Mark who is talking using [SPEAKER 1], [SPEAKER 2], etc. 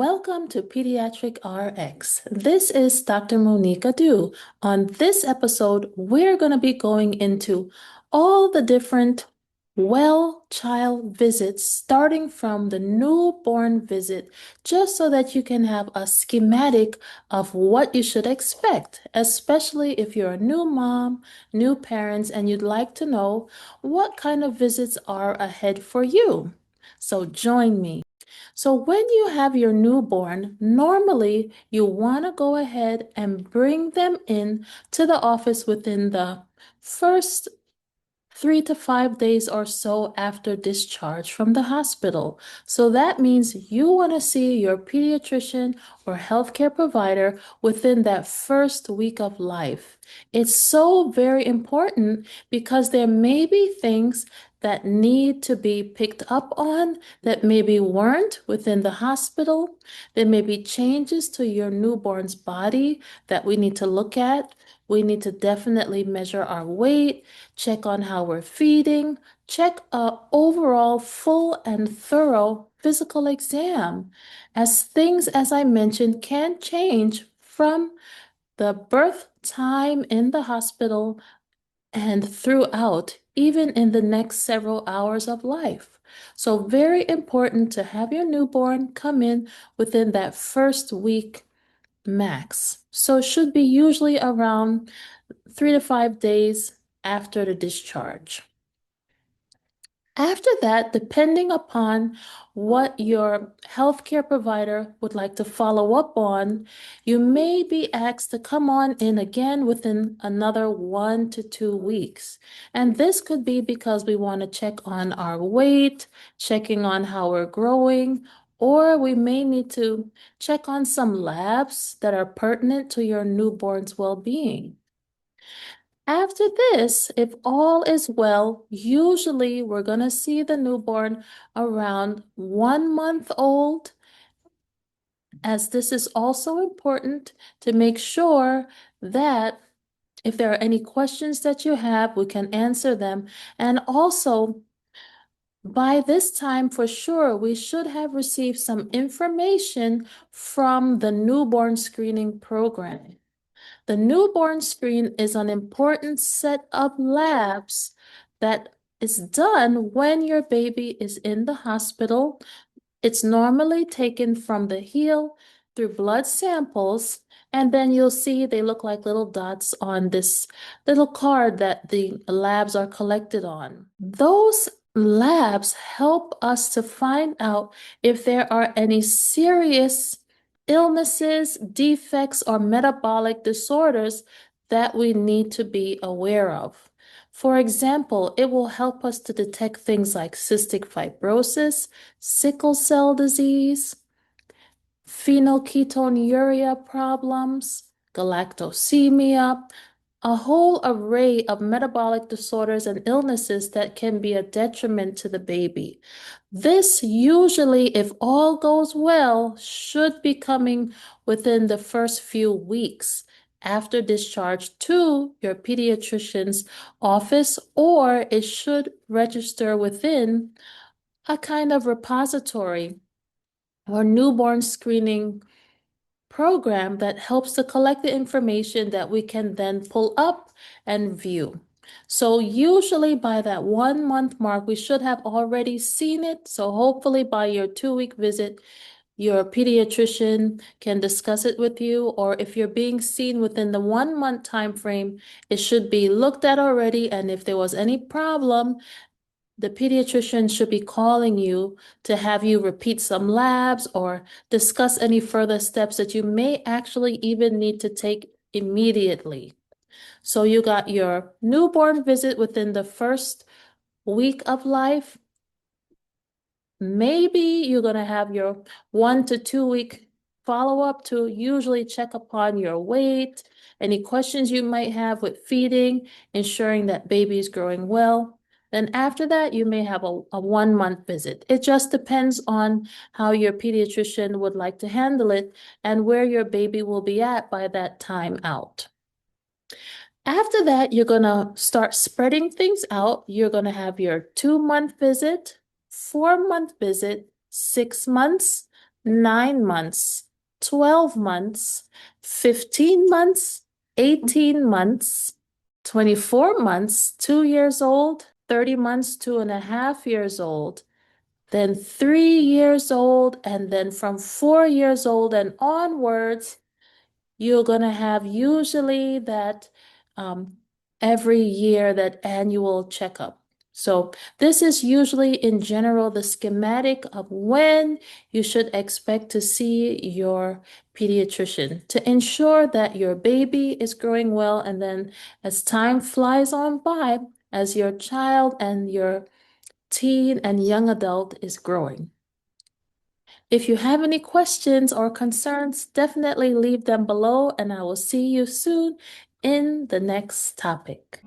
[SPEAKER 1] Welcome to Pediatric RX. This is Dr. Monique Adu. On this episode, we're going to be going into all the different child visits, starting from the newborn visit, just so that you can have a schematic of what you should expect, especially if you're a new mom, new parents, and you'd like to know what kind of visits are ahead for you. So join me. So when you have your newborn, normally you want to go ahead and bring them in to the office within the first 3 to 5 days or so after discharge from the hospital. So that means you want to see your pediatrician or healthcare provider within that first week of life. It's so very important because there may be things that need to be picked up on that maybe weren't within the hospital. There may be changes to your newborn's body that we need to look at. We need to definitely measure our weight, check on how we're feeding, check a overall full and thorough physical exam, as things, as I mentioned, can change from the birth time in the hospital and throughout, even in the next several hours of life. So very important to have your newborn come in within that first week max. So it should be usually around 3 to 5 days after the discharge. After that, depending upon what your healthcare provider would like to follow up on, you may be asked to come on in again within another 1 to 2 weeks. And this could be because we want to check on our weight, checking on how we're growing, or we may need to check on some labs that are pertinent to your newborn's well-being. After this, if all is well, usually we're going to see the newborn around 1 month old, as this is also important to make sure that if there are any questions that you have, we can answer them. And also, by this time, for sure, we should have received some information from the newborn screening program. The newborn screen is an important set of labs that is done when your baby is in the hospital. It's normally taken from the heel through blood samples, and then you'll see they look like little dots on this little card that the labs are collected on. Those labs help us to find out if there are any serious illnesses, defects, or metabolic disorders that we need to be aware of. For example, it will help us to detect things like cystic fibrosis, sickle cell disease, phenylketonuria problems, galactosemia, a whole array of metabolic disorders and illnesses that can be a detriment to the baby. This usually, if all goes well, should be coming within the first few weeks after discharge to your pediatrician's office, or it should register within a kind of repository or newborn screening program that helps to collect the information that we can then pull up and view. So usually by that 1 month mark, we should have already seen it. So hopefully by your 2 week visit, your pediatrician can discuss it with you, or if you're being seen within the 1 month time frame, it should be looked at already. And if there was any problem, the pediatrician should be calling you to have you repeat some labs or discuss any further steps that you may actually even need to take immediately. So you got your newborn visit within the first week of life. Maybe you're going to have your 1 to 2 week follow-up to usually check upon your weight, any questions you might have with feeding, ensuring that baby is growing well. Then after that, you may have a 1 month visit. It just depends on how your pediatrician would like to handle it and where your baby will be at by that time out. After that, you're going to start spreading things out. You're going to have your 2 month visit, 4 month visit, 6 months, 9 months, 12 months, 15 months, 18 months, 24 months, 2 years old, 30 months, 2.5 years old, then 3 years old, and then from 4 years old and onwards, you're going to have usually that every year, that annual checkup. So this is usually in general the schematic of when you should expect to see your pediatrician to ensure that your baby is growing well. And then as time flies on by, as your child and your teen and young adult is growing. If you have any questions or concerns, definitely leave them below, and I will see you soon in the next topic.